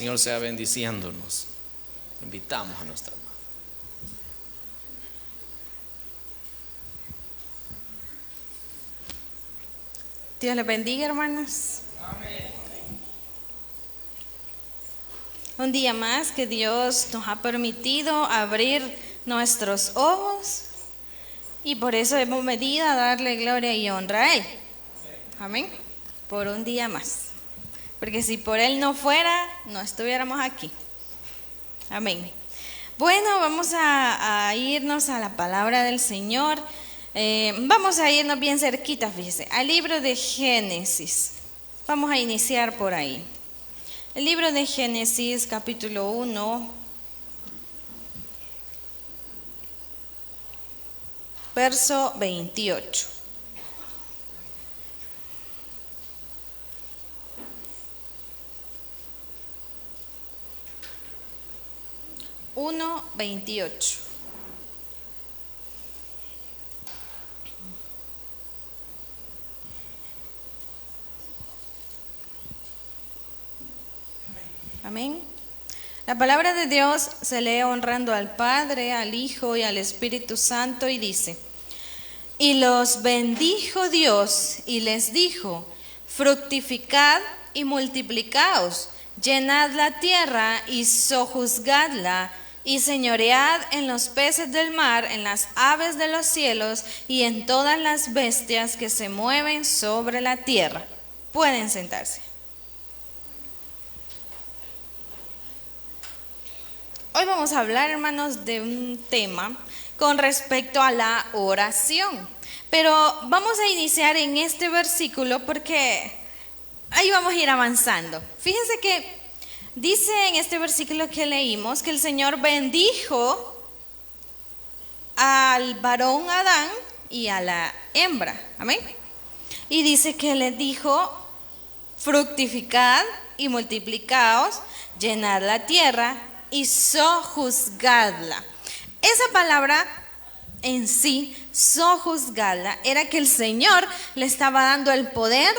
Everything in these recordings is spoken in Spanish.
El Señor sea bendiciéndonos. Invitamos a nuestra madre. Dios les bendiga, hermanos. Amén. Un día más que Dios nos ha permitido abrir nuestros ojos y por eso hemos venido a darle gloria y honra a Él. Amén. Por un día más. Porque si por Él no fuera, no estuviéramos aquí. Amén. Bueno, vamos a irnos a la palabra del Señor. Vamos a irnos bien cerquita, fíjese, al libro de Génesis. Vamos a iniciar por ahí. El libro de Génesis, capítulo 1, verso 28. Uno 28. Amén. La palabra de Dios se lee honrando al Padre, al Hijo y al Espíritu Santo y dice: y los bendijo Dios y les dijo: fructificad y multiplicaos, llenad la tierra y sojuzgadla, y señoread en los peces del mar, en las aves de los cielos y en todas las bestias que se mueven sobre la tierra. Pueden sentarse. Hoy vamos a hablar, hermanos, de un tema con respecto a la oración. Pero vamos a iniciar en este versículo porque ahí vamos a ir avanzando. Fíjense que dice en este versículo que leímos que el Señor bendijo al varón Adán y a la hembra. Amén. Y dice que les dijo: fructificad y multiplicaos, llenad la tierra y sojuzgadla. Esa palabra en sí, sojuzgadla, era que el Señor le estaba dando el poder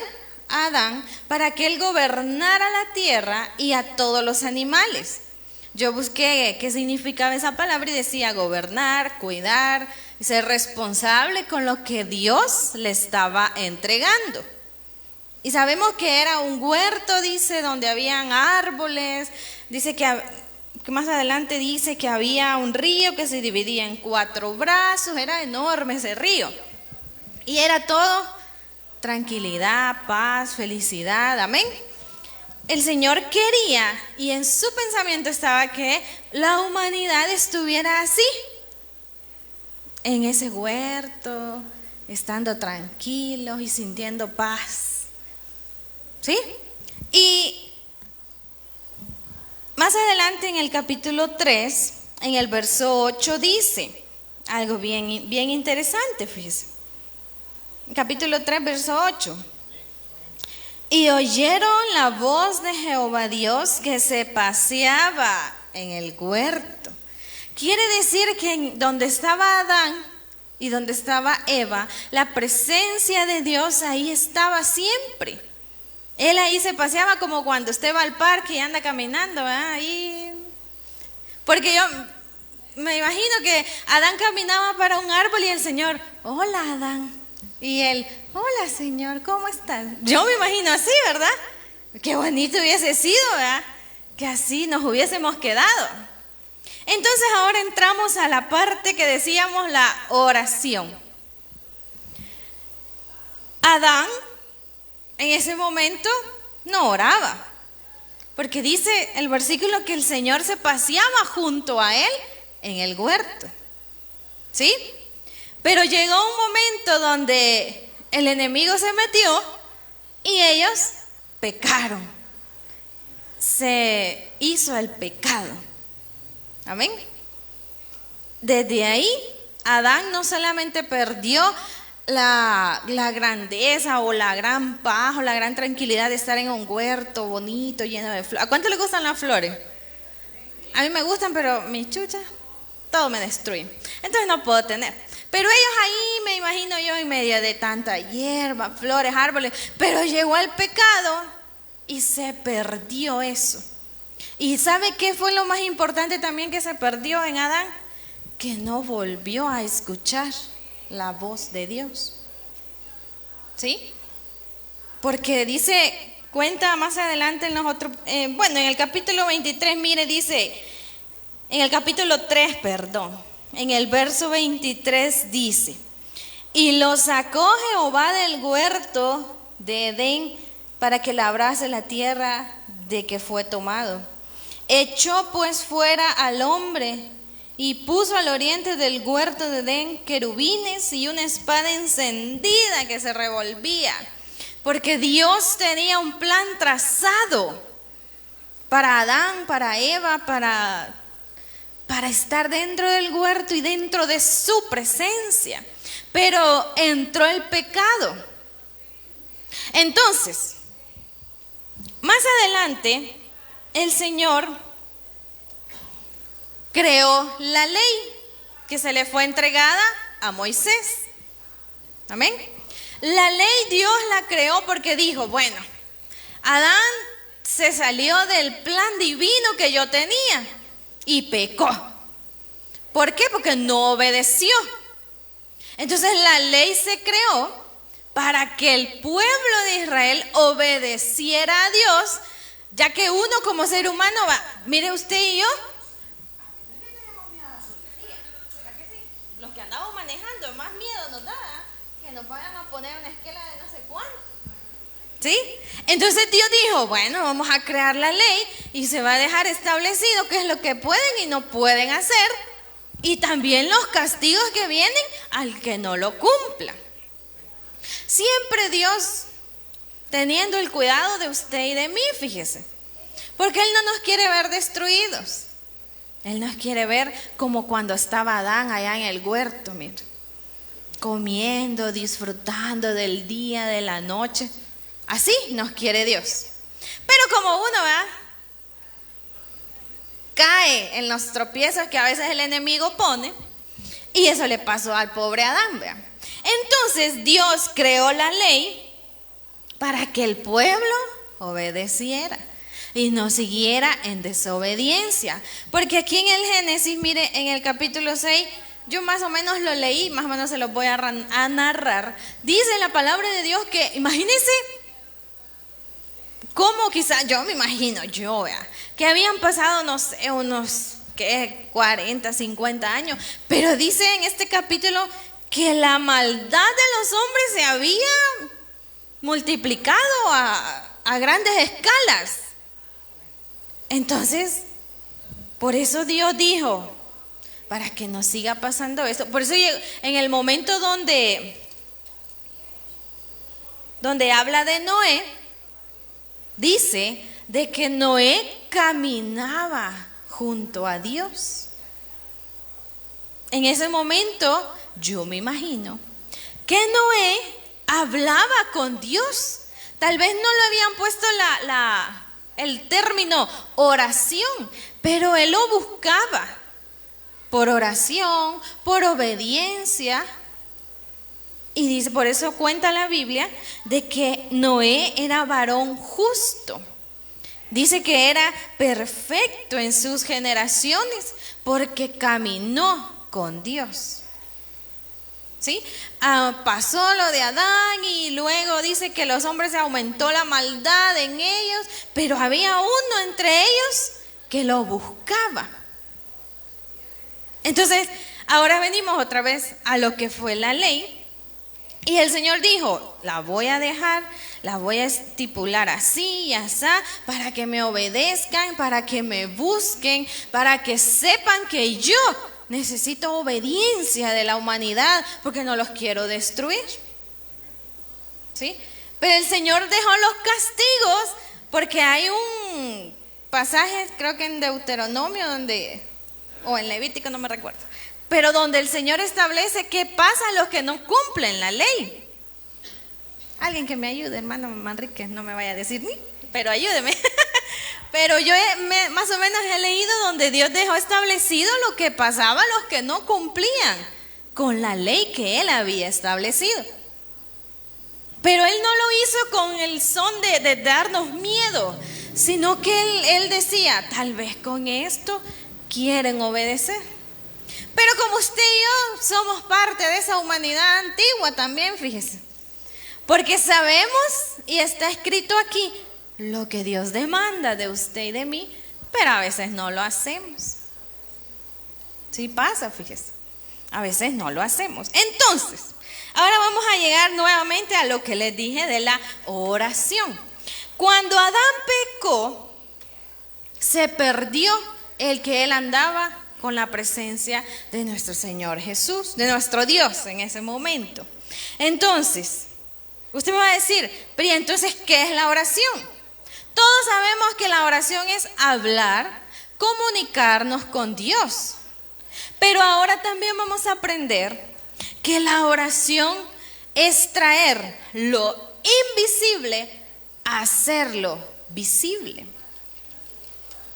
a Adán para que él gobernara la tierra y a todos los animales. Yo busqué qué significaba esa palabra y decía gobernar, cuidar, ser responsable con lo que Dios le estaba entregando. Y sabemos que era un huerto, dice, donde habían árboles, dice que más adelante dice que había un río que se dividía en 4 brazos, era enorme ese río. Y era todo tranquilidad, paz, felicidad, amén. El Señor quería, y en su pensamiento estaba, que la humanidad estuviera así, en ese huerto, estando tranquilos y sintiendo paz. ¿Sí? Y más adelante en el capítulo 3, en el verso 8 dice algo bien interesante, fíjese. Capítulo 3, verso 8. Y oyeron la voz de Jehová Dios que se paseaba en el huerto. Quiere decir que donde estaba Adán y donde estaba Eva, la presencia de Dios ahí estaba siempre. Él ahí se paseaba como cuando usted va al parque y anda caminando, ahí. Porque yo me imagino que Adán caminaba para un árbol y el Señor: hola, Adán. Y él: hola, Señor, ¿cómo estás? Yo me imagino así, ¿verdad? Qué bonito hubiese sido, ¿verdad? Que así nos hubiésemos quedado. Entonces ahora entramos a la parte que decíamos, la oración. Adán en ese momento no oraba, porque dice el versículo que el Señor se paseaba junto a él en el huerto. ¿Sí? Pero llegó un momento donde el enemigo se metió y ellos pecaron. Se hizo el pecado. Amén. Desde ahí, Adán no solamente perdió la grandeza o la gran paz o la gran tranquilidad de estar en un huerto bonito, lleno de flores. ¿A cuánto le gustan las flores? A mí me gustan, pero mis chuchas, todo me destruye. Entonces no puedo tener. Pero ellos ahí, me imagino yo, en medio de tanta hierba, flores, árboles, pero llegó el pecado y se perdió eso. ¿Y sabe qué fue lo más importante también que se perdió en Adán? Que no volvió a escuchar la voz de Dios. ¿Sí? Porque dice, cuenta más adelante en los otros, en el capítulo 23, mire, dice, en el capítulo 3, perdón, en el verso 23 dice, y lo sacó Jehová del huerto de Edén para que labrase la tierra de que fue tomado. Echó pues fuera al hombre y puso al oriente del huerto de Edén querubines y una espada encendida que se revolvía, porque Dios tenía un plan trazado para Adán, para Eva, para estar dentro del huerto y dentro de su presencia. Pero entró el pecado. Entonces, más adelante, el Señor creó la ley que se le fue entregada a Moisés. Amén. La ley Dios la creó porque dijo, bueno, Adán se salió del plan divino que yo tenía y pecó. ¿Por qué? Porque no obedeció. Entonces la ley se creó para que el pueblo de Israel obedeciera a Dios, ya que uno como ser humano va, mire usted y yo, los que andamos manejando, más miedo nos da que nos vayan a poner una esquela de no sé cuánto. ¿Sí? Entonces Dios dijo, bueno, vamos a crear la ley y se va a dejar establecido qué es lo que pueden y no pueden hacer, y también los castigos que vienen al que no lo cumpla. Siempre Dios teniendo el cuidado de usted y de mí, fíjese, porque Él no nos quiere ver destruidos. Él nos quiere ver como cuando estaba Adán allá en el huerto, mire, comiendo, disfrutando del día, de la noche. Así nos quiere Dios. Pero como uno cae en los tropiezos que a veces el enemigo pone, y eso le pasó al pobre Adán, ¿vea? Entonces Dios creó la ley para que el pueblo obedeciera y no siguiera en desobediencia. Porque aquí en el Génesis, mire, en el capítulo 6, yo más o menos lo leí, más o menos se los voy a narrar. Dice la palabra de Dios que, imagínense, cómo quizá, yo me imagino, que habían pasado, no sé, unos 40, 50 años, pero dice en este capítulo que la maldad de los hombres se había multiplicado a grandes escalas. Entonces, por eso Dios dijo, para que no siga pasando esto. Por eso en el momento donde habla de Noé, dice de que Noé caminaba junto a Dios. En ese momento, yo me imagino que Noé hablaba con Dios. Tal vez no le habían puesto el término oración, pero él lo buscaba por oración, por obediencia. Y dice, por eso cuenta la Biblia de que Noé era varón justo. Dice que era perfecto en sus generaciones porque caminó con Dios. ¿Sí? Pasó lo de Adán y luego dice que los hombres se aumentó la maldad en ellos, pero había uno entre ellos que lo buscaba. Entonces, ahora venimos otra vez a lo que fue la ley. Y el Señor dijo, la voy a dejar, la voy a estipular así y así, para que me obedezcan, para que me busquen, para que sepan que yo necesito obediencia de la humanidad, porque no los quiero destruir. ¿Sí? Pero el Señor dejó los castigos, porque hay un pasaje, creo que en Deuteronomio, o en Levítico, no me recuerdo, pero donde el Señor establece qué pasa a los que no cumplen la ley. Alguien que me ayude, hermano Manrique, no me vaya a decir ni, pero ayúdeme. Pero yo más o menos he leído donde Dios dejó establecido lo que pasaba a los que no cumplían con la ley que Él había establecido. Pero Él no lo hizo con el son de darnos miedo, sino que él decía, tal vez con esto quieren obedecer. Pero como usted y yo somos parte de esa humanidad antigua también, fíjese, porque sabemos y está escrito aquí lo que Dios demanda de usted y de mí, pero a veces no lo hacemos. Sí pasa, fíjese, a veces no lo hacemos. Entonces, ahora vamos a llegar nuevamente a lo que les dije de la oración. Cuando Adán pecó, se perdió el que él andaba con la presencia de nuestro Señor Jesús, de nuestro Dios en ese momento. Entonces, usted me va a decir, pero ¿y entonces qué es la oración? Todos sabemos que la oración es hablar, comunicarnos con Dios. Pero ahora también vamos a aprender que la oración es traer lo invisible a hacerlo visible.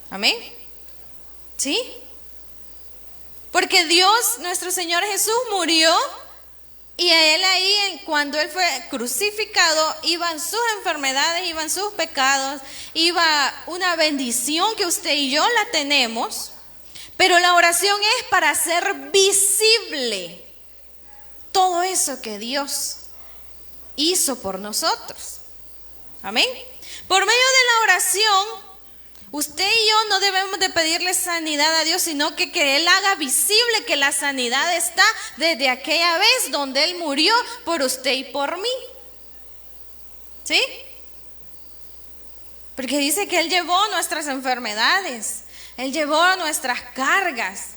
¿Amén? ¿Sí? Porque Dios, nuestro Señor Jesús, murió y a Él ahí, cuando Él fue crucificado, iban sus enfermedades, iban sus pecados, iba una bendición que usted y yo la tenemos. Pero la oración es para hacer visible todo eso que Dios hizo por nosotros. Amén. Por medio de la oración, usted y yo no debemos de pedirle sanidad a Dios, sino que Él haga visible que la sanidad está desde aquella vez donde Él murió por usted y por mí. ¿Sí? Porque dice que Él llevó nuestras enfermedades, Él llevó nuestras cargas,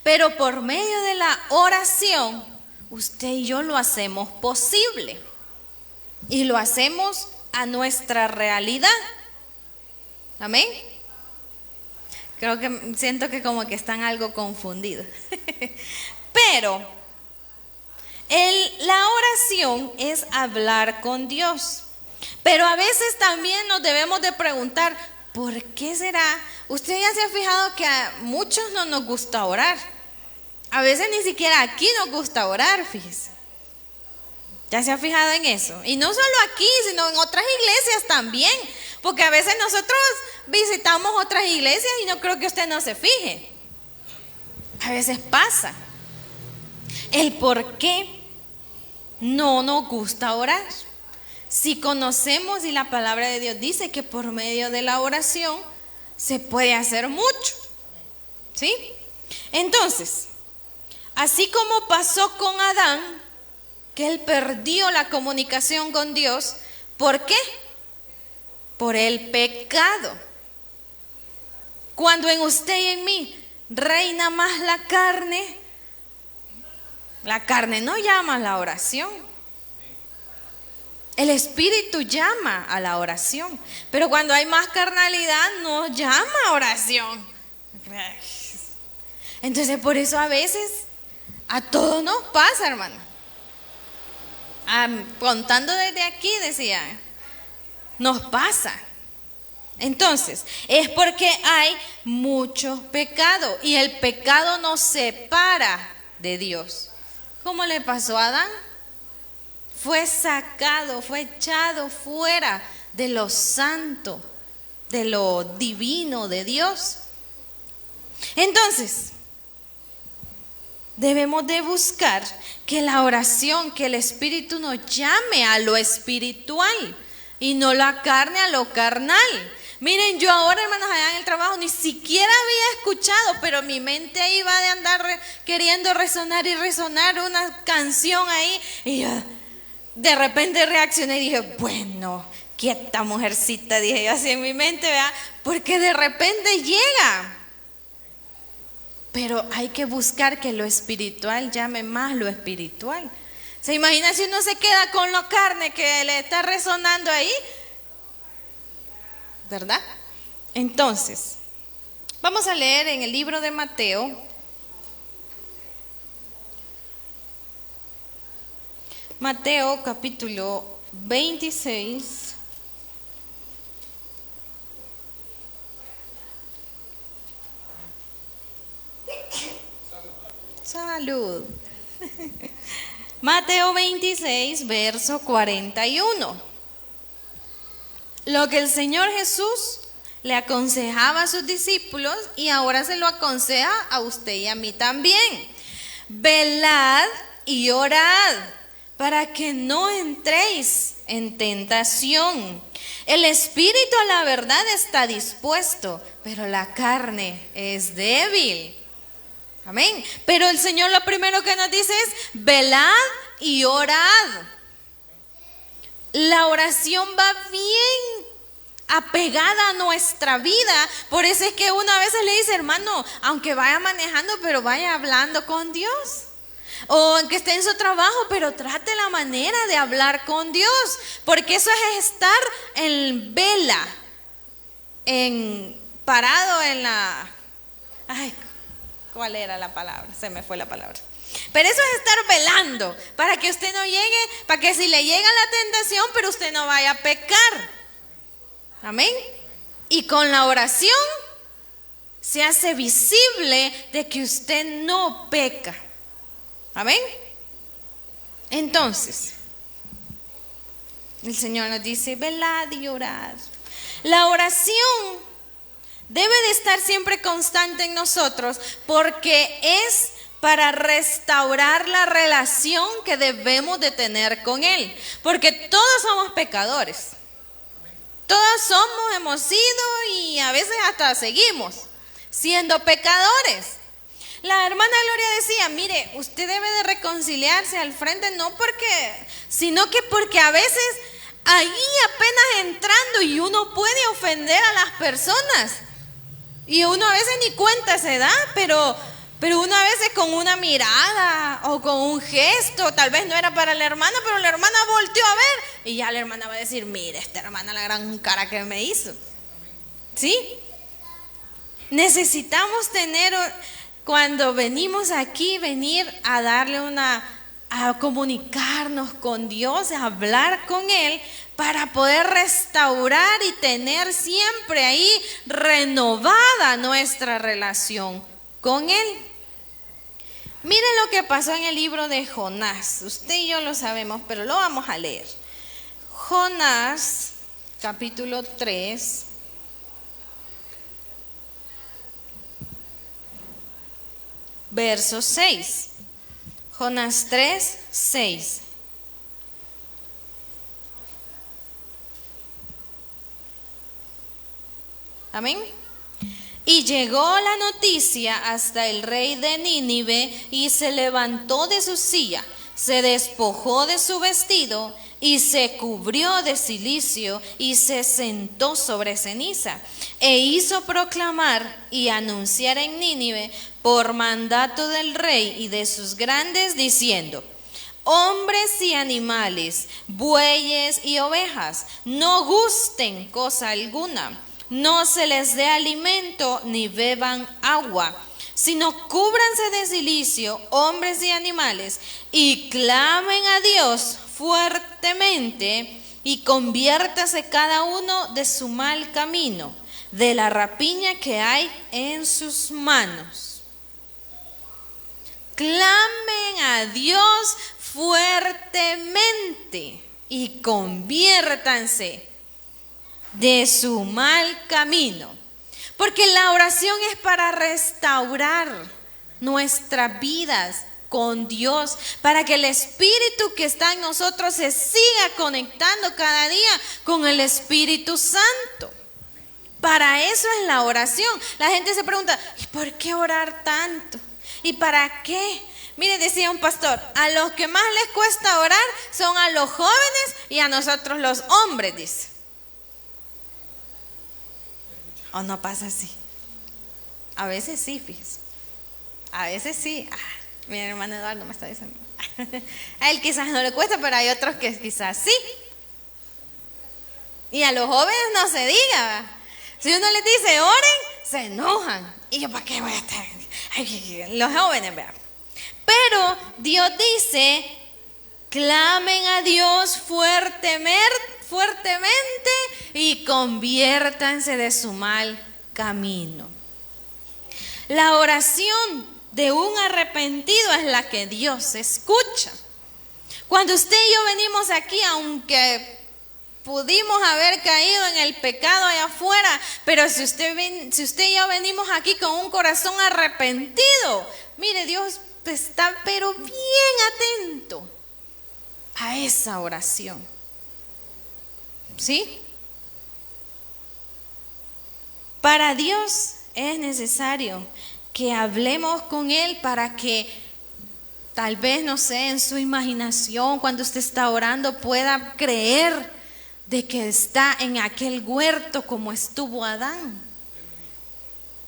pero por medio de la oración, usted y yo lo hacemos posible y lo hacemos a nuestra realidad. Amén. Creo que siento que como que están algo confundidos. Pero la oración es hablar con Dios. Pero a veces también nos debemos de preguntar, ¿por qué será? Usted ya se ha fijado que a muchos no nos gusta orar. A veces ni siquiera aquí nos gusta orar, fíjese. ¿Ya se ha fijado en eso? Y no solo aquí, sino en otras iglesias también. Porque a veces nosotros visitamos otras iglesias y no creo que usted no se fije. A veces pasa. El por qué no nos gusta orar. Si conocemos y la palabra de Dios dice que por medio de la oración se puede hacer mucho. ¿Sí? Entonces, así como pasó con Adán, que él perdió la comunicación con Dios, ¿por qué? Por el pecado. Cuando en usted y en mí reina más la carne no llama a la oración. El Espíritu llama a la oración, pero cuando hay más carnalidad no llama a oración. Entonces por eso a veces a todos nos pasa, hermano. Contando desde aquí decía, nos pasa. Entonces, es porque hay mucho pecado y el pecado nos separa de Dios. ¿Cómo le pasó a Adán? Fue sacado, fue echado fuera de lo santo, de lo divino de Dios. Entonces, debemos de buscar que la oración, que el Espíritu nos llame a lo espiritual y no la carne a lo carnal. Miren, yo ahora, hermanos, allá en el trabajo ni siquiera había escuchado, pero mi mente iba de andar queriendo resonar y resonar una canción ahí. Y yo de repente reaccioné y dije, bueno, quieta mujercita, dije yo así en mi mente, ¿verdad? Porque de repente llega. Pero hay que buscar que lo espiritual llame más lo espiritual. ¿Se imagina si uno se queda con lo carne que le está resonando ahí? ¿Verdad? Entonces, vamos a leer en el libro de Mateo. Mateo capítulo 26. Salud. Mateo 26, verso 41. Lo que el Señor Jesús le aconsejaba a sus discípulos y ahora se lo aconseja a usted y a mí también. Velad y orad para que no entréis en tentación. El espíritu a la verdad está dispuesto, pero la carne es débil. Amén. Pero el Señor lo primero que nos dice es: velad y orad. La oración va bien apegada a nuestra vida. Por eso es que uno a veces le dice: hermano, aunque vaya manejando, pero vaya hablando con Dios. O aunque esté en su trabajo, pero trate la manera de hablar con Dios. Porque eso es estar en vela, parado en la... Ay, ¿cuál era la palabra? Se me fue la palabra. Pero eso es estar velando, para que usted no llegue, para que si le llega la tentación, pero usted no vaya a pecar. Amén. Y con la oración se hace visible de que usted no peca. Amén. Entonces, el Señor nos dice: velad y orad. La oración debe de estar siempre constante en nosotros, porque es para restaurar la relación que debemos de tener con Él. Porque todos somos pecadores. Todos hemos sido y a veces hasta seguimos siendo pecadores. La hermana Gloria decía: mire, usted debe de reconciliarse al frente, sino que porque a veces ahí apenas entrando y uno puede ofender a las personas. Y uno a veces ni cuenta se da, pero uno a veces con una mirada o con un gesto, tal vez no era para la hermana, pero la hermana volteó a ver y ya la hermana va a decir: mire, esta hermana la gran cara que me hizo. ¿Sí? Necesitamos tener, cuando venimos aquí, venir a darle a comunicarnos con Dios, a hablar con Él, para poder restaurar y tener siempre ahí renovada nuestra relación con Él. Miren lo que pasó en el libro de Jonás. Usted y yo lo sabemos, pero lo vamos a leer. Jonás, capítulo 3. Verso 6. Jonás 3, 6. Amén. Y llegó la noticia hasta el rey de Nínive, y se levantó de su silla, se despojó de su vestido y se cubrió de cilicio y se sentó sobre ceniza, e hizo proclamar y anunciar en Nínive por mandato del rey y de sus grandes, diciendo: hombres y animales, bueyes y ovejas, no gusten cosa alguna, no se les dé alimento ni beban agua, sino cúbranse de cilicio, hombres y animales, y clamen a Dios fuertemente, y conviértase cada uno de su mal camino, de la rapiña que hay en sus manos. Clamen a Dios fuertemente y conviértanse de su mal camino. Porque la oración es para restaurar nuestras vidas con Dios, para que el Espíritu que está en nosotros se siga conectando cada día con el Espíritu Santo. Para eso es la oración. La gente se pregunta: ¿y por qué orar tanto? ¿Y para qué? Mire, decía un pastor: a los que más les cuesta orar son a los jóvenes y a nosotros los hombres, dice. ¿O no pasa así? A veces sí, fíjese. A veces sí. Mi hermano Eduardo me está diciendo. A él quizás no le cuesta, pero hay otros que quizás sí. Y a los jóvenes no se diga, ¿verdad? Si uno les dice oren, se enojan. Y yo, ¿para qué voy a estar? Los jóvenes, vean. Pero Dios dice: clamen a Dios fuertemente y conviértanse de su mal camino. La oración de un arrepentido es la que Dios escucha. Cuando usted y yo venimos aquí, aunque pudimos haber caído en el pecado allá afuera, pero si usted y yo venimos aquí con un corazón arrepentido, mire, Dios está pero bien atento a esa oración. ¿Sí? Para Dios es necesario que hablemos con Él para que tal vez, no sé, en su imaginación, cuando usted está orando, pueda creer de que está en aquel huerto como estuvo Adán.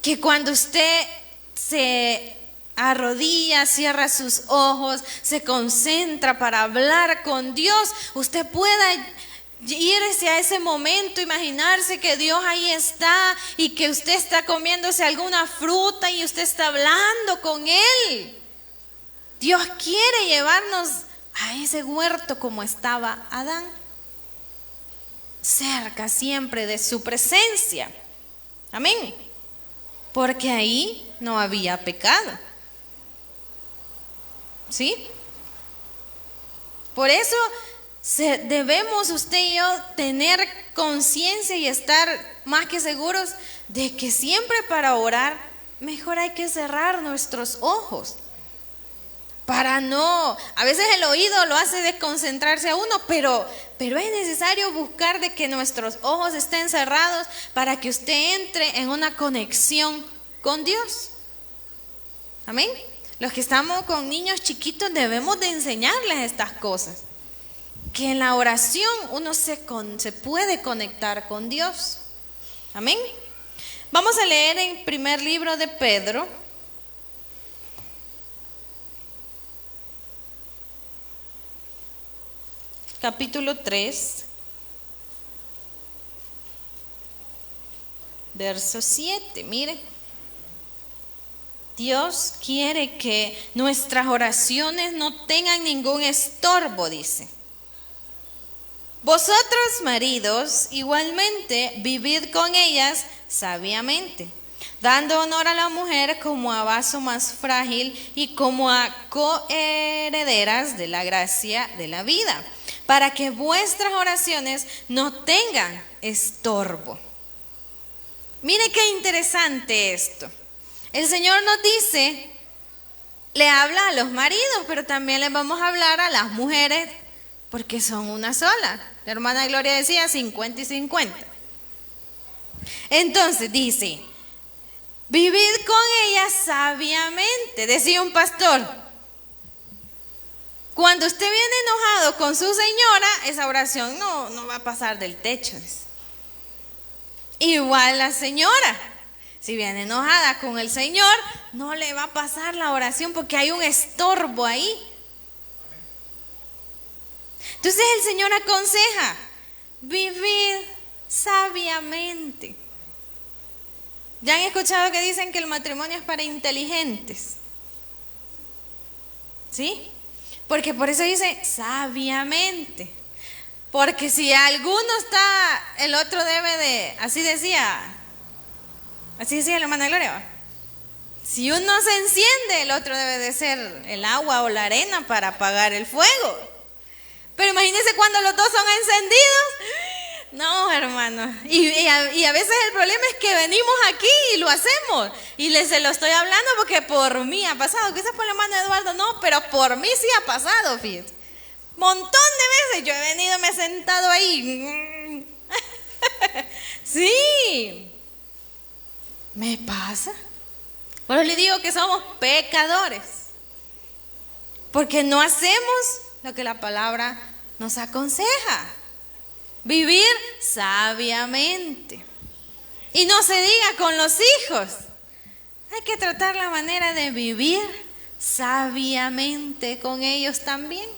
Que cuando usted se arrodilla, cierra sus ojos, se concentra para hablar con Dios, usted pueda irse a ese momento, imaginarse que Dios ahí está y que usted está comiéndose alguna fruta y usted está hablando con Él. Dios quiere llevarnos a ese huerto como estaba Adán, cerca siempre de su presencia. Amén. Porque ahí no había pecado. ¿Sí? Por eso debemos usted y yo tener conciencia y estar más que seguros de que siempre para orar, mejor hay que cerrar nuestros ojos. Para no, a veces el oído lo hace desconcentrarse a uno, pero es necesario buscar de que nuestros ojos estén cerrados para que usted entre en una conexión con Dios. Amén. Los que estamos con niños chiquitos debemos de enseñarles estas cosas. Que en la oración uno se puede conectar con Dios. Amén. Vamos a leer en primer libro de Pedro. Capítulo 3. Verso 7. Mire. Dios quiere que nuestras oraciones no tengan ningún estorbo, dice. Vosotros, maridos, igualmente vivid con ellas sabiamente, dando honor a la mujer como a vaso más frágil y como a coherederas de la gracia de la vida, para que vuestras oraciones no tengan estorbo. Mire qué interesante esto. El Señor nos dice, le habla a los maridos, pero también les vamos a hablar a las mujeres, porque son una sola. La hermana Gloria decía 50 y 50. Entonces dice, vivid con ella sabiamente, decía un pastor. Cuando usted viene enojado con su señora, esa oración no va a pasar del techo. Igual la señora, si viene enojada con el Señor, no le va a pasar la oración porque hay un estorbo ahí. Entonces el Señor aconseja, vivid sabiamente. ¿Ya han escuchado que dicen que el matrimonio es para inteligentes? ¿Sí? Porque por eso dice sabiamente. Porque si alguno está, el otro debe de, así decía la hermana Gloria. Si uno se enciende, el otro debe de ser el agua o la arena para apagar el fuego. Pero imagínense cuando los dos son encendidos. No, hermano. Y a veces el problema es que venimos aquí y lo hacemos. Y se lo estoy hablando porque por mí ha pasado. Quizás por la hermana Eduardo no, pero por mí sí ha pasado, fíjense. Montón de veces yo he venido, me he sentado ahí. Sí. Me pasa. Por eso le digo que somos pecadores. Porque no hacemos lo que la palabra nos aconseja. Vivir sabiamente. Y no se diga con los hijos. Hay que tratar la manera de vivir sabiamente con ellos también.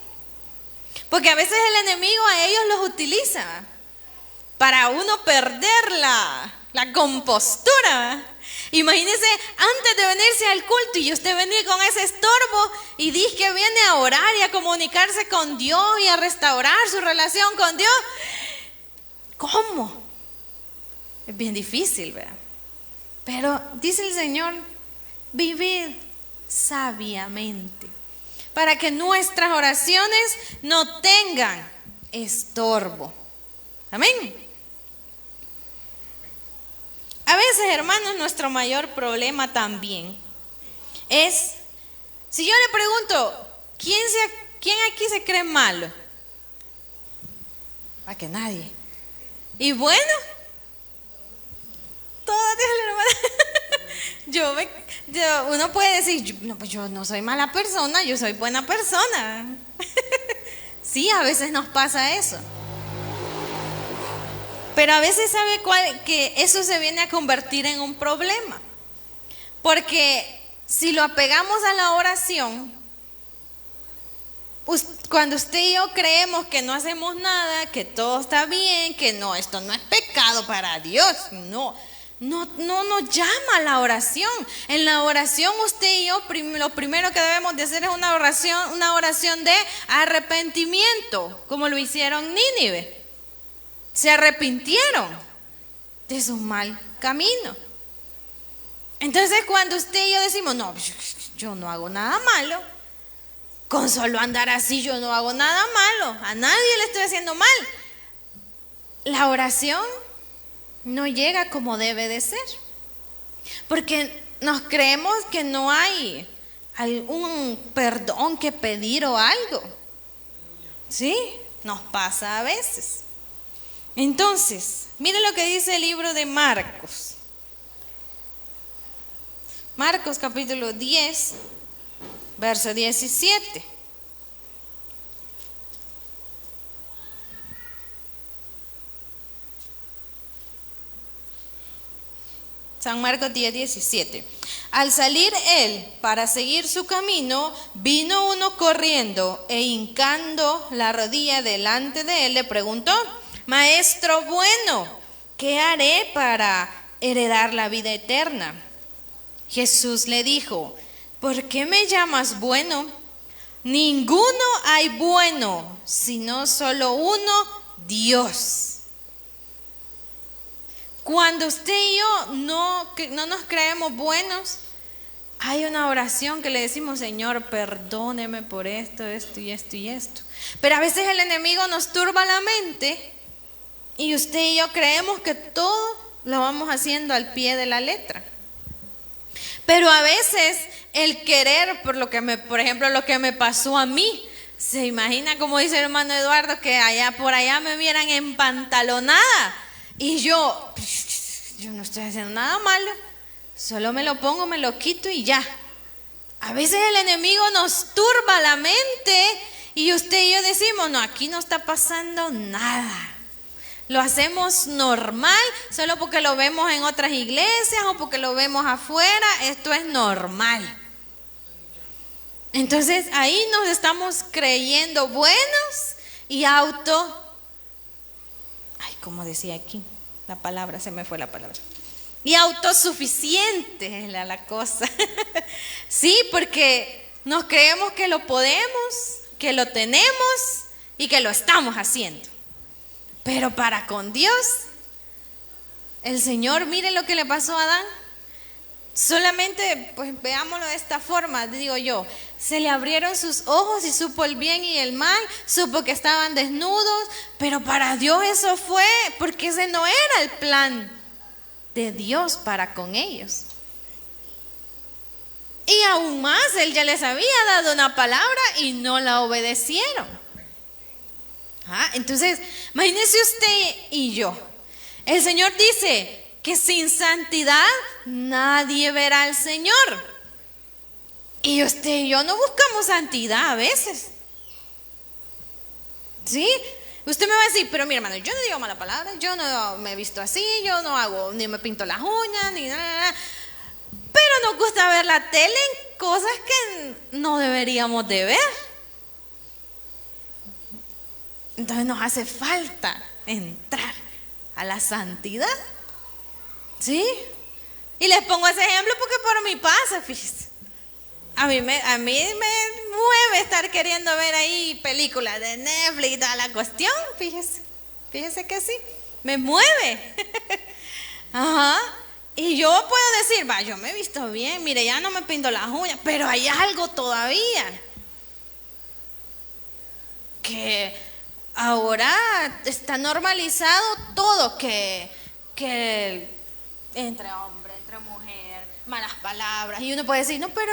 Porque a veces el enemigo a ellos los utiliza para uno perder la compostura. Imagínese antes de venirse al culto y usted venir con ese estorbo y dice que viene a orar y a comunicarse con Dios y a restaurar su relación con Dios. ¿Cómo? Es bien difícil, ¿verdad? Pero dice el Señor, vivid sabiamente para que nuestras oraciones no tengan estorbo. Amén. A veces, hermanos, nuestro mayor problema también es, si yo le pregunto, ¿quién aquí se cree malo? ¿A que nadie? Y bueno, todas hermanas. Uno puede decir, no, pues yo no soy mala persona, yo soy buena persona. Sí, a veces nos pasa eso. Pero a veces que eso se viene a convertir en un problema. Porque si lo apegamos a la oración, cuando usted y yo creemos que no hacemos nada, que todo está bien, que no, esto no es pecado para Dios, no nos llama a la oración. En la oración usted y yo lo primero que debemos de hacer es una oración de arrepentimiento, como lo hicieron Nínive. Se arrepintieron de su mal camino. Entonces cuando usted y yo decimos, no, yo no hago nada malo, con solo andar así yo no hago nada malo, a nadie le estoy haciendo mal, la oración no llega como debe de ser, porque nos creemos que no hay algún perdón que pedir o algo. Sí, nos pasa a veces. Entonces, mire lo que dice el libro de Marcos. Marcos capítulo 10, verso 17. San Marcos 10, 17. Al salir él para seguir su camino, vino uno corriendo e hincando la rodilla delante de él, le preguntó: Maestro bueno, ¿qué haré para heredar la vida eterna? Jesús le dijo: ¿por qué me llamas bueno? Ninguno hay bueno, sino solo uno, Dios. Cuando usted y yo no nos creemos buenos, hay una oración que le decimos: Señor, perdóneme por esto, esto y esto y esto. Pero a veces el enemigo nos turba la mente y usted y yo creemos que todo lo vamos haciendo al pie de la letra. Pero a veces el querer, por ejemplo, lo que me pasó a mí, se imagina, como dice el hermano Eduardo, que por allá me vieran empantalonada y yo no estoy haciendo nada malo, solo me lo pongo, me lo quito y ya. A veces el enemigo nos turba la mente y usted y yo decimos: no, aquí no está pasando nada. Lo hacemos normal, solo porque lo vemos en otras iglesias o porque lo vemos afuera, esto es normal. Entonces ahí nos estamos creyendo buenos y como decía aquí, la palabra, se me fue la palabra. Y autosuficiente es la cosa. Sí, porque nos creemos que lo podemos, que lo tenemos y que lo estamos haciendo. Pero para con Dios, el Señor, mire lo que le pasó a Adán. Solamente, pues veámoslo de esta forma, digo yo, se le abrieron sus ojos y supo el bien y el mal, supo que estaban desnudos, pero para Dios eso fue, porque ese no era el plan de Dios para con ellos. Y aún más, Él ya les había dado una palabra y no la obedecieron. Entonces, imagínese usted y yo. El Señor dice que sin santidad nadie verá al Señor. Y usted y yo no buscamos santidad a veces. ¿Sí? Usted me va a decir: pero mi hermano, yo no digo mala palabra, yo no me he visto así, yo no hago, ni me pinto las uñas, ni nada. Pero nos gusta ver la tele en cosas que no deberíamos de ver. Entonces nos hace falta entrar a la santidad. ¿Sí? Y les pongo ese ejemplo porque por mí pasa, fíjese. A mí me mueve estar queriendo ver ahí películas de Netflix y toda la cuestión, fíjese que sí, me mueve. Ajá. Y yo puedo decir: yo me he visto bien, mire, ya no me pinto las uñas, pero hay algo todavía que ahora está normalizado todo, que entre hombre, entre mujer, malas palabras. Y uno puede decir, no, pero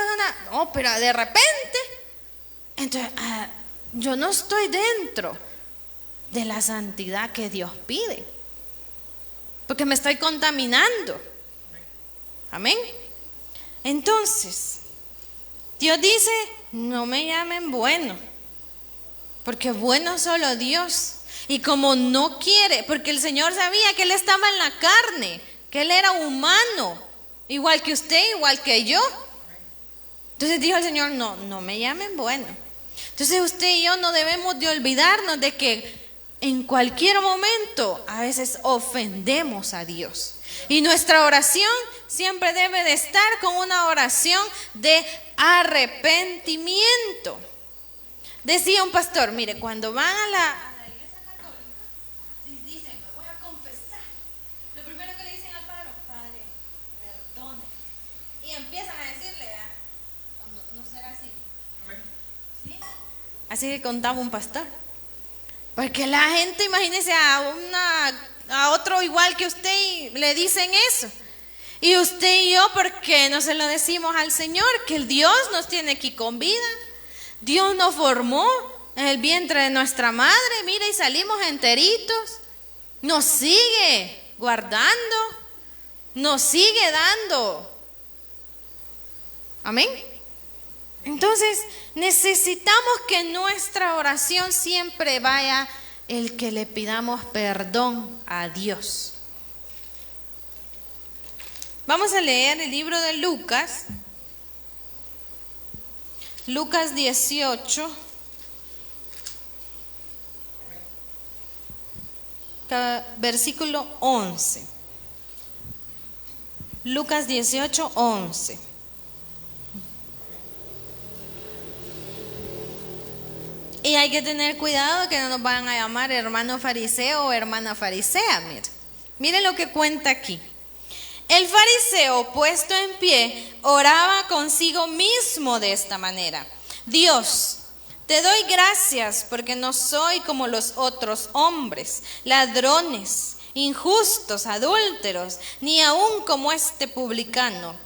de repente, entonces, yo no estoy dentro de la santidad que Dios pide, porque me estoy contaminando. Amén. Entonces, Dios dice, no me llamen bueno, porque bueno solo Dios. Y como no quiere, porque el Señor sabía que Él estaba en la carne, que Él era humano, igual que usted, igual que yo. Entonces dijo el Señor, no me llamen bueno. Entonces usted y yo no debemos de olvidarnos de que en cualquier momento a veces ofendemos a Dios. Y nuestra oración siempre debe de estar con una oración de arrepentimiento. Decía un pastor, mire, cuando van a la iglesia católica, dicen, me voy a confesar. Lo primero que le dicen al padre, Padre, perdone. Y empiezan a decirle, no será así. ¿Sí? Así que contaba un pastor. Porque la gente, imagínese a otro igual que usted y le dicen eso. Y usted y yo, ¿por qué no se lo decimos al Señor? Que el Dios nos tiene aquí con vida. Dios nos formó en el vientre de nuestra madre, mira, y salimos enteritos. Nos sigue guardando, nos sigue dando. Amén. Entonces, necesitamos que nuestra oración siempre vaya el que le pidamos perdón a Dios. Vamos a leer el libro de Lucas. Lucas 18, versículo 11. Lucas 18, 11. Y hay que tener cuidado que no nos van a llamar hermano fariseo o hermana farisea. Mire lo que cuenta aquí. El fariseo, puesto en pie, oraba consigo mismo de esta manera: Dios, te doy gracias porque no soy como los otros hombres, ladrones, injustos, adúlteros, ni aun como este publicano.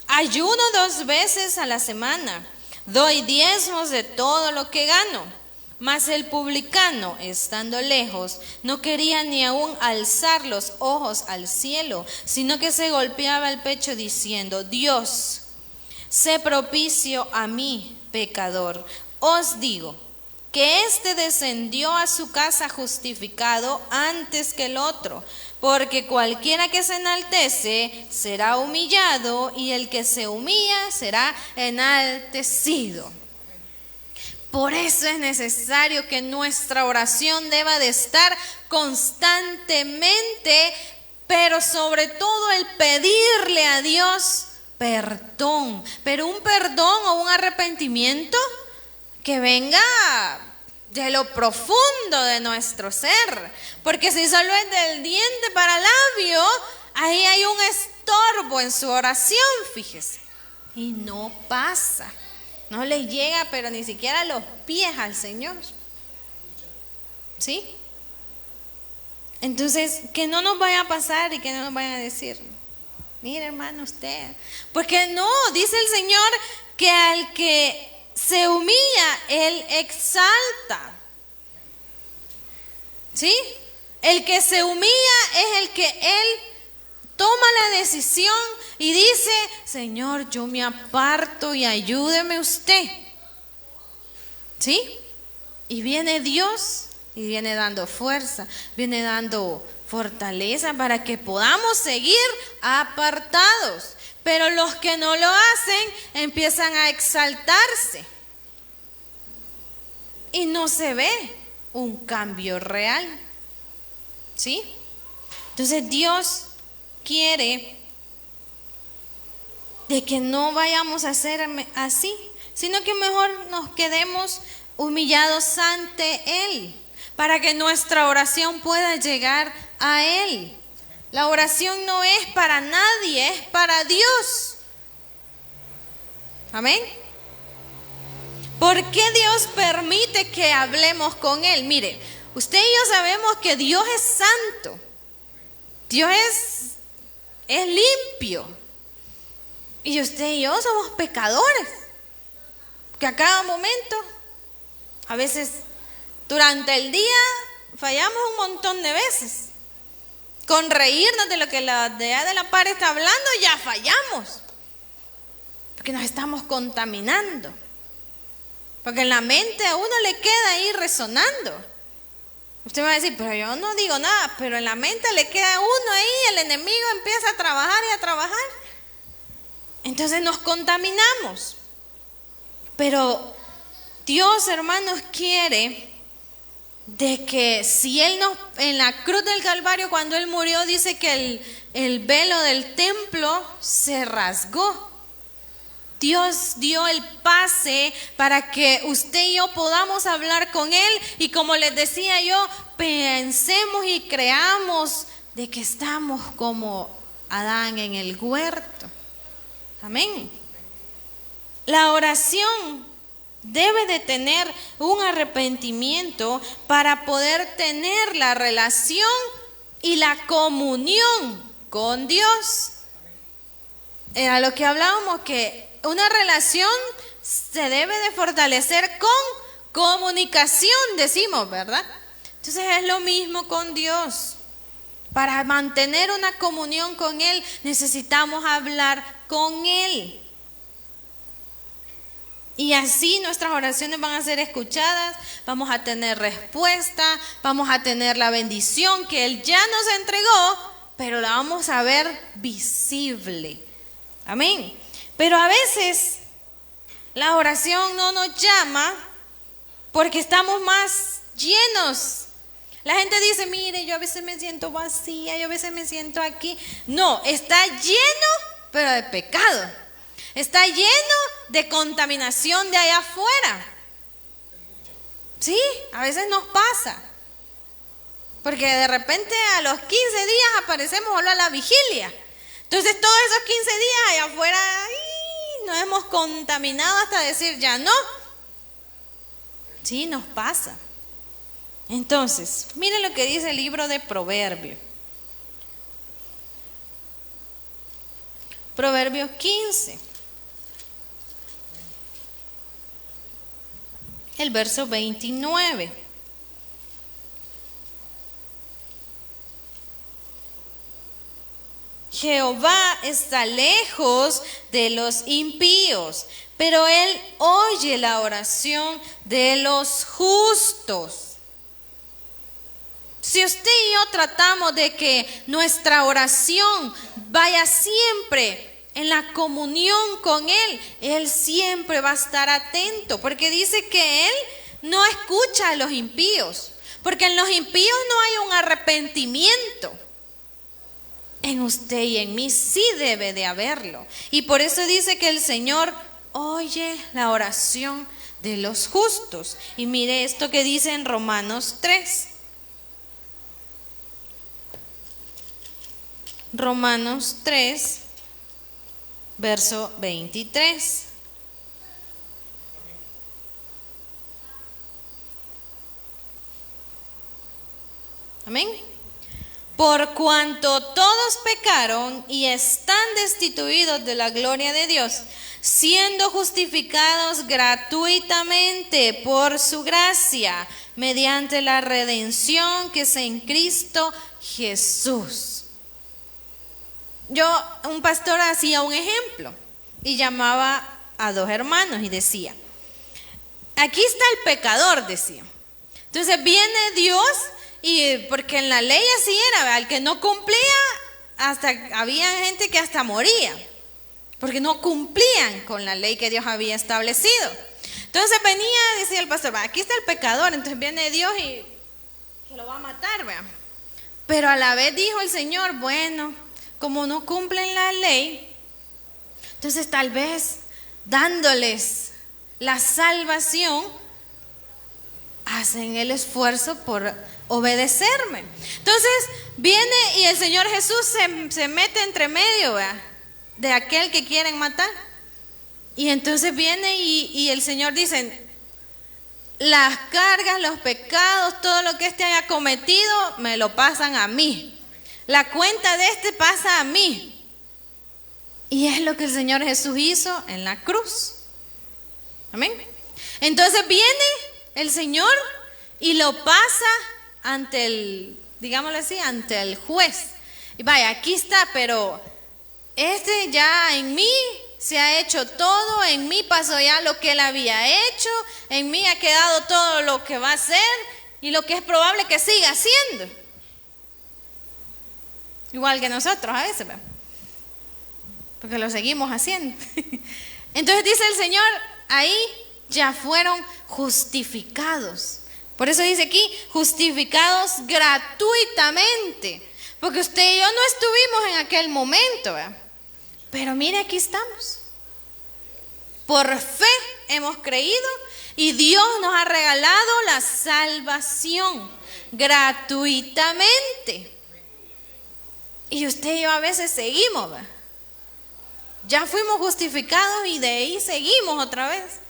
Ayuno 2 veces a la semana, doy diezmos de todo lo que gano. Mas el publicano, estando lejos, no quería ni aun alzar los ojos al cielo, sino que se golpeaba el pecho diciendo: Dios, sé propicio a mí, pecador. Os digo que éste descendió a su casa justificado antes que el otro, porque cualquiera que se enaltece será humillado, y el que se humilla será enaltecido. Por eso es necesario que nuestra oración deba de estar constantemente, pero sobre todo el pedirle a Dios perdón, pero un perdón o un arrepentimiento que venga de lo profundo de nuestro ser, porque si solo es del diente para el labio, ahí hay un estorbo en su oración, fíjese, y no pasa. No le llega, pero ni siquiera a los pies al Señor. ¿Sí? Entonces, que no nos vaya a pasar y que no nos vayan a decir: mire, hermano, usted. Porque no, dice el Señor que al que se humilla, Él exalta. ¿Sí? El que se humilla es el que Él toma la decisión y dice: Señor, yo me aparto y ayúdeme usted. ¿Sí? Y viene Dios y viene dando fuerza, viene dando fortaleza para que podamos seguir apartados. Pero los que no lo hacen empiezan a exaltarse y no se ve un cambio real. ¿Sí? Entonces Dios quiere de que no vayamos a hacer así, sino que mejor nos quedemos humillados ante Él, para que nuestra oración pueda llegar a Él. La oración no es para nadie, es para Dios. Amén. ¿Por qué Dios permite que hablemos con Él? Mire, Usted y yo sabemos que Dios es santo. Dios es limpio. Y usted y yo somos pecadores. Que a cada momento, a veces durante el día, fallamos un montón de veces. Con reírnos de lo que la de allá de la par está hablando, ya fallamos. Porque nos estamos contaminando. Porque en la mente a uno le queda ahí resonando. Usted me va a decir, pero yo no digo nada, pero en la mente le queda a uno ahí, el enemigo empieza a trabajar y a trabajar. Entonces nos contaminamos. Pero Dios, hermanos, quiere de que si Él nos, en la cruz del Calvario, cuando Él murió, dice que el velo del templo se rasgó. Dios dio el pase para que usted y yo podamos hablar con Él. Y como les decía yo, pensemos y creamos de que estamos como Adán en el huerto. Amén. La oración debe de tener un arrepentimiento para poder tener la relación y la comunión con Dios. Era lo que hablábamos, que una relación se debe de fortalecer con comunicación, decimos, ¿verdad? Entonces es lo mismo con Dios. Para mantener una comunión con Él necesitamos hablar con Él. Y así nuestras oraciones van a ser escuchadas, vamos a tener respuesta, vamos a tener la bendición que Él ya nos entregó, pero la vamos a ver visible. Amén. Pero a veces la oración no nos llama porque estamos más llenos. La gente dice, mire, yo a veces me siento vacía, yo a veces me siento aquí. No, está lleno, pero de pecado. Está lleno de contaminación de allá afuera. Sí, a veces nos pasa. Porque de repente a los 15 días aparecemos solo a la vigilia. Entonces todos esos 15 días allá afuera nos hemos contaminado hasta decir ya no. Sí, nos pasa. Entonces, miren lo que dice el libro de Proverbios. Proverbios 15. El verso 29. Jehová está lejos de los impíos, pero Él oye la oración de los justos. Si usted y yo tratamos de que nuestra oración vaya siempre en la comunión con Él, Él siempre va a estar atento, porque dice que Él no escucha a los impíos, porque en los impíos no hay un arrepentimiento. En usted y en mí sí debe de haberlo. Y por eso dice que el Señor oye la oración de los justos. Y mire esto que dice en Romanos 3. Romanos 3, verso 23. Amén. Por cuanto todos pecaron y están destituidos de la gloria de Dios, siendo justificados gratuitamente por su gracia, mediante la redención que es en Cristo Jesús. Un pastor hacía un ejemplo y llamaba a dos hermanos y decía, aquí está el pecador, decía. Entonces viene Dios. Y porque en la ley así era, ¿verdad? El que no cumplía, hasta había gente que hasta moría, porque no cumplían con la ley que Dios había establecido. Entonces venía, decía el pastor, aquí está el pecador, entonces viene Dios y que lo va a matar, ¿verdad? Pero a la vez dijo el Señor, bueno, como no cumplen la ley, entonces tal vez dándoles la salvación, hacen el esfuerzo por obedecerme. Entonces viene y el Señor Jesús se mete entre medio, ¿verdad?, de aquel que quieren matar. Y entonces viene y el Señor dice, las cargas, los pecados, todo lo que este haya cometido, me lo pasan a mí. La cuenta de este pasa a mí. Y es lo que el Señor Jesús hizo en la cruz. Amén. Entonces viene el Señor y lo pasa ante el, digámoslo así, ante el juez. Y vaya, aquí está, pero este ya en mí se ha hecho todo, en mí pasó ya lo que él había hecho, en mí ha quedado todo lo que va a hacer y lo que es probable que siga haciendo. Igual que nosotros a veces, ¿verdad? Porque lo seguimos haciendo. Entonces dice el Señor, ahí ya fueron justificados. Por eso dice aquí, justificados gratuitamente. Porque usted y yo no estuvimos en aquel momento, ¿verdad? Pero mire, aquí estamos. Por fe hemos creído y Dios nos ha regalado la salvación gratuitamente. Y usted y yo a veces seguimos, ¿verdad? Ya fuimos justificados y de ahí seguimos otra vez.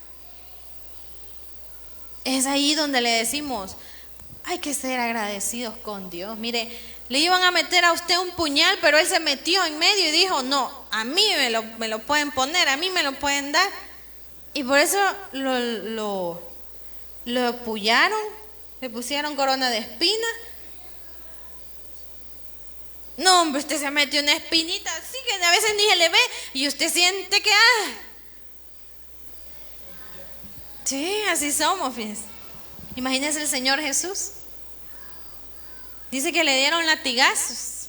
Es ahí donde le decimos, hay que ser agradecidos con Dios. Mire, le iban a meter a usted un puñal, pero él se metió en medio y dijo, no, a mí me lo pueden poner, a mí me lo pueden dar. Y por eso lo apullaron, le pusieron corona de espina. No, hombre, usted se metió una espinita así que a veces ni se le ve y usted siente que, sí, así somos, fíjense. Imagínense el Señor Jesús. Dice que le dieron latigazos.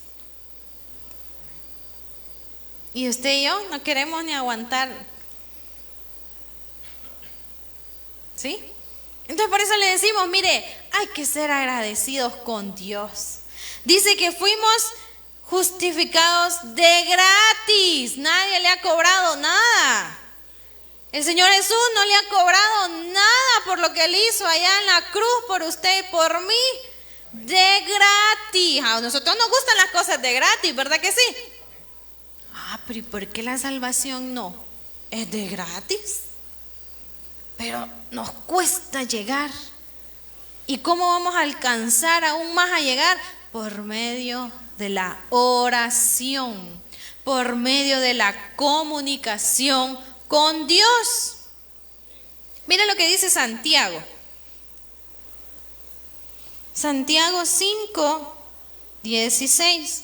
Y usted y yo no queremos ni aguantar. ¿Sí? Entonces por eso le decimos, mire, hay que ser agradecidos con Dios. Dice que fuimos justificados de gratis. Nadie le ha cobrado nada. El Señor Jesús no le ha cobrado nada por lo que Él hizo allá en la cruz por usted y por mí. De gratis. A nosotros nos gustan las cosas de gratis, ¿verdad que sí? Pero ¿y por qué la salvación no? Es de gratis. Pero nos cuesta llegar. ¿Y cómo vamos a alcanzar aún más a llegar? Por medio de la oración, por medio de la comunicación con Dios. Mira lo que dice Santiago. Santiago 5:16.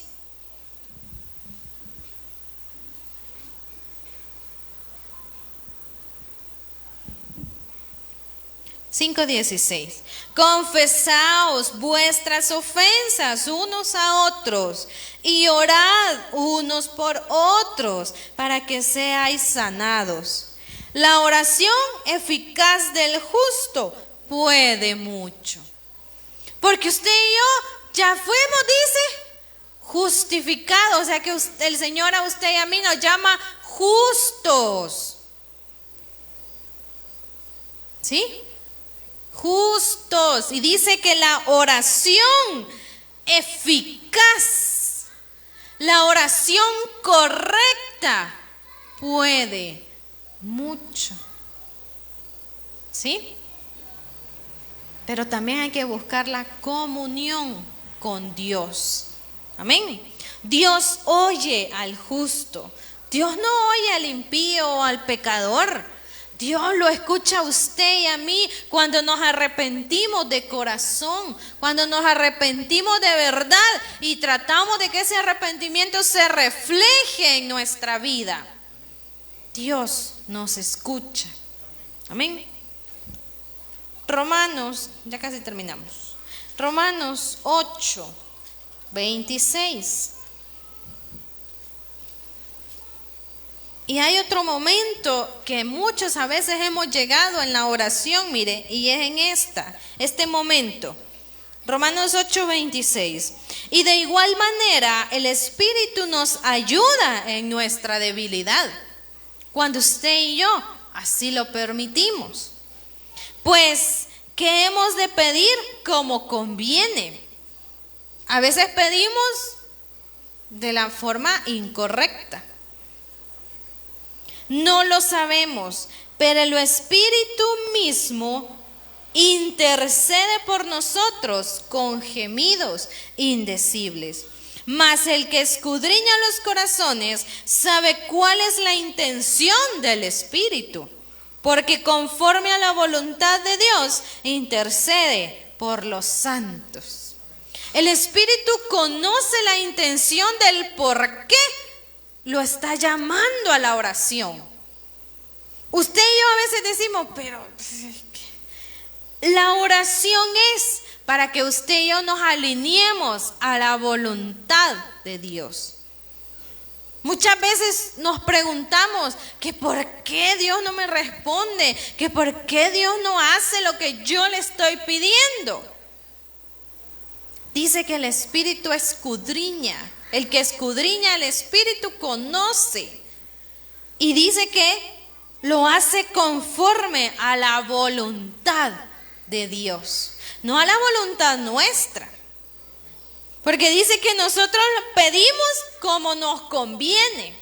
Confesaos vuestras ofensas unos a otros y orad unos por otros para que seáis sanados. La oración eficaz del justo puede mucho. Porque usted y yo ya fuimos, dice, justificados. O sea que el Señor a usted y a mí nos llama justos. ¿Sí? Justos. Y dice que la oración eficaz, la oración correcta puede mucho. ¿Sí? Pero también hay que buscar la comunión con Dios. Amén. Dios oye al justo. Dios no oye al impío o al pecador. Dios lo escucha a usted y a mí cuando nos arrepentimos de corazón, cuando nos arrepentimos de verdad y tratamos de que ese arrepentimiento se refleje en nuestra vida. Dios nos escucha. Amén. Romanos, ya casi terminamos. Romanos 8:26. Y hay otro momento que muchos a veces hemos llegado en la oración, mire, y es en este momento. Romanos 8:26. Y de igual manera el Espíritu nos ayuda en nuestra debilidad, cuando usted y yo así lo permitimos. Pues, ¿qué hemos de pedir como conviene? A veces pedimos de la forma incorrecta. No lo sabemos, pero el Espíritu mismo intercede por nosotros con gemidos indecibles. Mas el que escudriña los corazones sabe cuál es la intención del Espíritu, porque conforme a la voluntad de Dios intercede por los santos. El Espíritu conoce la intención del por qué lo está llamando a la oración. Usted y yo a veces decimos, pero la oración es para que usted y yo nos alineemos a la voluntad de Dios. Muchas veces nos preguntamos que por qué Dios no me responde, que por qué Dios no hace lo que yo le estoy pidiendo. Dice que el Espíritu escudriña. El que escudriña el Espíritu conoce. Y dice que lo hace conforme a la voluntad de Dios, no a la voluntad nuestra. Porque dice que nosotros pedimos como nos conviene,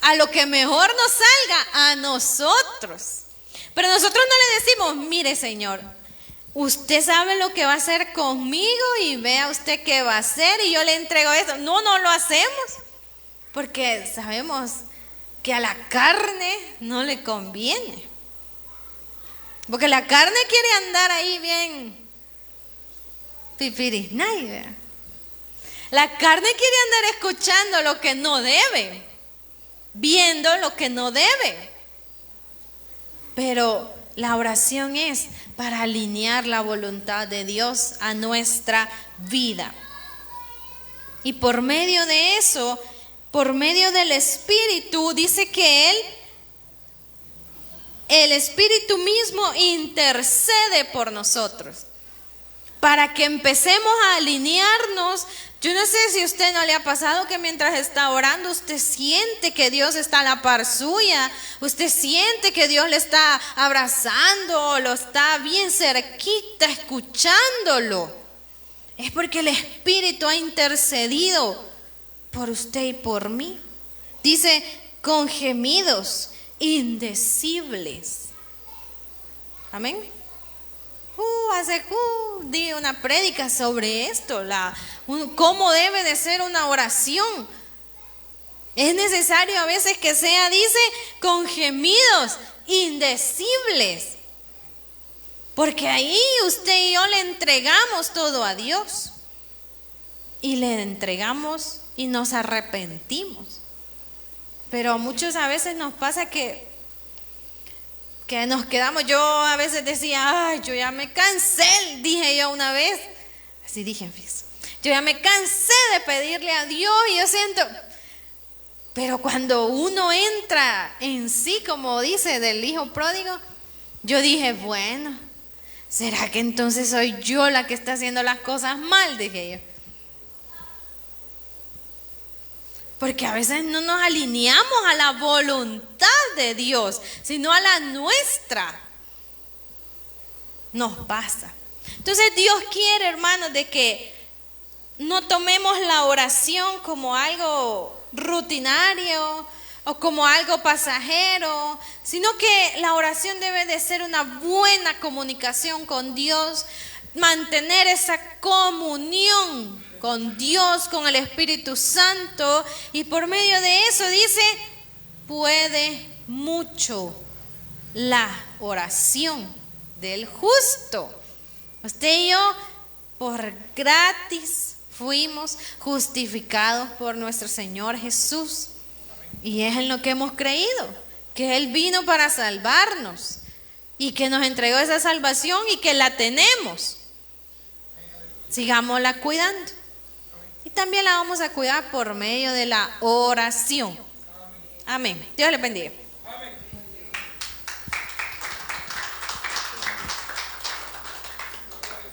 a lo que mejor nos salga a nosotros. Pero nosotros no le decimos, mire Señor, usted sabe lo que va a hacer conmigo y vea usted qué va a hacer y yo le entrego eso. No lo hacemos porque sabemos que a la carne no le conviene. Porque la carne quiere andar ahí bien pipirisnay, ¿verdad? La carne quiere andar escuchando lo que no debe, viendo lo que no debe. Pero la oración es para alinear la voluntad de Dios a nuestra vida. Y por medio de eso, por medio del Espíritu, dice que el Espíritu mismo intercede por nosotros, para que empecemos a alinearnos. Yo no sé si a usted no le ha pasado que mientras está orando usted siente que Dios está a la par suya, usted siente que Dios le está abrazando, lo está bien cerquita escuchándolo. Es porque el Espíritu ha intercedido por usted y por mí. Dice, con gemidos indecibles. Amén. Di una prédica sobre esto, cómo debe de ser una oración. Es necesario a veces que sea, dice, con gemidos indecibles. Porque ahí usted y yo le entregamos todo a Dios. Y le entregamos y nos arrepentimos. Pero a muchos a veces nos pasa que nos quedamos. Yo a veces decía, ay, yo ya me cansé, dije yo una vez, así dije en fijo, yo ya me cansé de pedirle a Dios y yo siento, pero cuando uno entra en sí, como dice del hijo pródigo, yo dije, bueno, ¿será que entonces soy yo la que está haciendo las cosas mal? Dije yo. Porque a veces no nos alineamos a la voluntad de Dios, sino a la nuestra. Nos pasa. Entonces Dios quiere, hermanos, de que no tomemos la oración como algo rutinario o como algo pasajero, sino que la oración debe de ser una buena comunicación con Dios, mantener esa comunión con Dios, con el Espíritu Santo, y por medio de eso dice, puede mucho la oración del justo. Usted y yo, por gratis, fuimos justificados por nuestro Señor Jesús, y es en lo que hemos creído, que Él vino para salvarnos, y que nos entregó esa salvación y que la tenemos. Sigámosla cuidando. Y también la vamos a cuidar por medio de la oración. Amén. Dios le bendiga.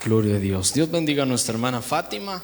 Gloria a Dios. Dios bendiga a nuestra hermana Fátima.